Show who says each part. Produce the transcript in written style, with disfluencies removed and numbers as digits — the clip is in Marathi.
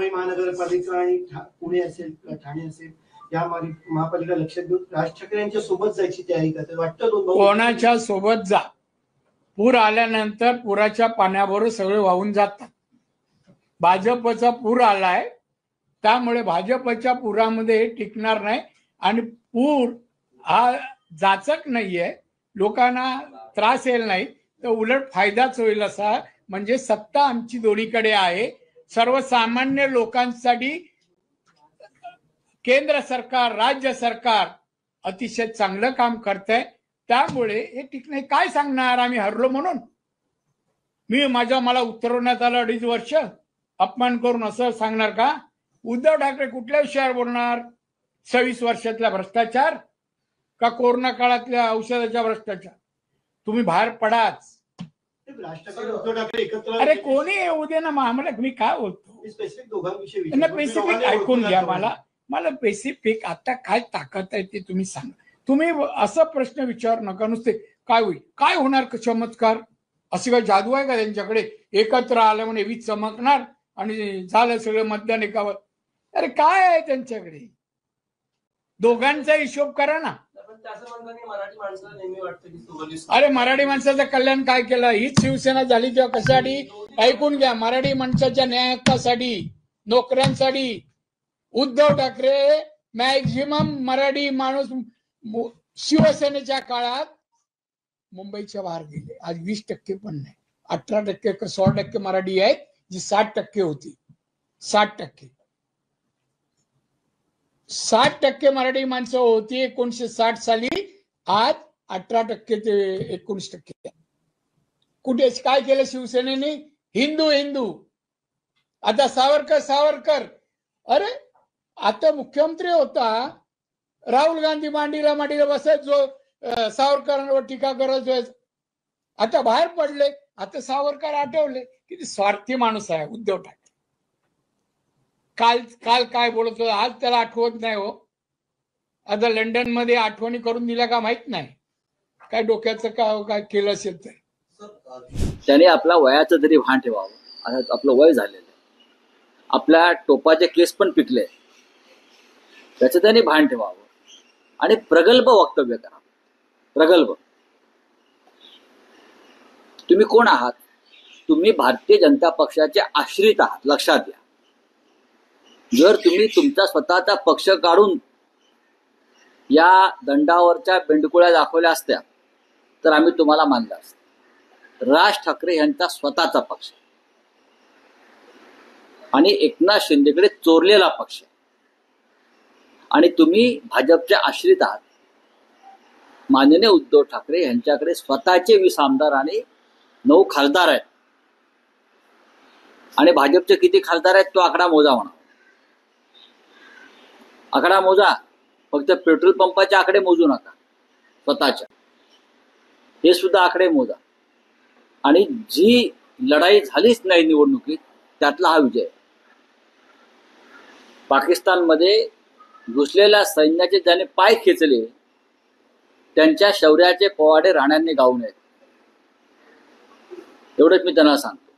Speaker 1: मुंबई महानगरपालिका आणि पुणे असेल ठाणे असेल या महापालिका लक्षात घेऊन राज ठाकरे यांच्या सोबत जायची तयारी करतात वाटतं?
Speaker 2: कोणाच्या सोबत जा, पूर आल्यानंतर पुराच्या पाण्याबरोबर सगळे वाहून जातात. भाजपचा पूर आलाय, त्यामुळे भाजपच्या पुरामध्ये हे टिकणार नाही आणि पूर हा जाचक नाहीये, लोकांना त्रास येईल नाही, तर उलट फायदाच होईल. असा म्हणजे सत्ता आमची दोन्हीकडे आहे. सर्वसामान्य लोकांसाठी केंद्र सरकार, राज्य सरकार अतिशय चांगलं काम करतंय, त्यामुळे हे टिकणे. काय सांगणार आम्ही हरलो म्हणून? मला उतरवण्यात आलं 2.5 वर्ष अपमान करून असं सांगणार का? उद्धव ठाकरे कुठल्या विषयावर बोलणार? 26 वर्षातला भ्रष्टाचार का कोरोना काळातल्या औषधाच्या भ्रष्टाचार? तुम्ही बाहेर पडाच.
Speaker 1: उद्धव ठाकरे एकत्र,
Speaker 2: अरे कोणी येऊ दे ना, आम्हाला मी काय बोलतो स्पेसिफिक ऐकून घ्या. मला स्पेसिफिक आता काय ताकद आहे ते तुम्ही सांगा. तुम्ही असा प्रश्न विचारू नका नुसते काय होईल, काय होणार, चमत्कार अशी काय जादू आहे का त्यांच्याकडे? एकत्र आलं म्हणे वीज चमकणार आणि झालं सगळं मतदान एकावर. अरे काय आहे त्यांच्याकडे? दोघांचा हिशोब करा ना. अरे मराठी माणसाचं कल्याण काय केलं? हीच शिवसेना झाली तेव्हा कशासाठी? ऐकून घ्या. मराठी माणसाच्या न्याय हक्कासाठी, नोकऱ्यांसाठी उद्धव ठाकरे मॅक्झिमम मराठी माणूस शिवसेनेच्या काळात मुंबईच्या बाहेर गेले. आज 20% पण नाही, 18% का 16% मराठी आहेत, जी 60% होती. 60% मराठी माणसं होती 1960 साली. आज 18% ते 19%. कुठे काय केलं शिवसेनेने? हिंदू. आता सावरकर. अरे आता मुख्यमंत्री होता, राहुल गांधी मांडीला बसायच, जो सावरकरांवर टीका करत. आता बाहेर पडले, आता सावरकर आठवले. किती स्वार्थी माणूस आहे उद्धव ठाकरे. काल काय बोलत होता, आज त्याला आठवत नाही हो. आता लंडन मध्ये आठवणी करून दिल्या का माहित नाही, काय डोक्याचं काय केलं असेल तर.
Speaker 3: त्याने आपला वयाचं तरी भान ठेवावं. आता आपलं वय झालेलं आहे, आपल्या टोपाचे केस पण पिकले, त्याचं त्याने भान ठेवावं आणि प्रगल्भ वक्तव्य करावं. प्रगल्भ. तुम्ही कोण आहात? तुम्ही भारतीय जनता पक्षाचे आश्रित आहात, लक्षात घ्या. जर तुम्ही तुमचा स्वतःचा पक्ष काढून या दंडावरच्या बेंडकुळ्या दाखवल्या असत्या तर आम्ही तुम्हाला मानलं असतं. राज ठाकरे यांचा स्वतःचा पक्ष आणि एकनाथ शिंदेकडे चोरलेला पक्ष, आणि तुम्ही भाजपचे आश्रित आहात. माननीय उद्धव ठाकरे यांच्याकडे स्वतःचे 20 आमदार आणि 9 खासदार आहेत, आणि भाजपचे किती खासदार आहेत तो आकडा मोजा म्हणा. आकडा मोजा, फक्त पेट्रोल पंपाचे आकडे मोजू नका, स्वतःच्या हे सुद्धा आकडे मोजा. आणि जी लढाई झालीच नाही निवडणुकीत, त्यातला हा विजय. पाकिस्तानमध्ये घुसलेल्या सैन्याचे ज्याने पाय खेचले, त्यांच्या शौर्याचे पोवाडे राण्यांनी गाऊ नयेत, एवढंच मी त्यांना सांगतो.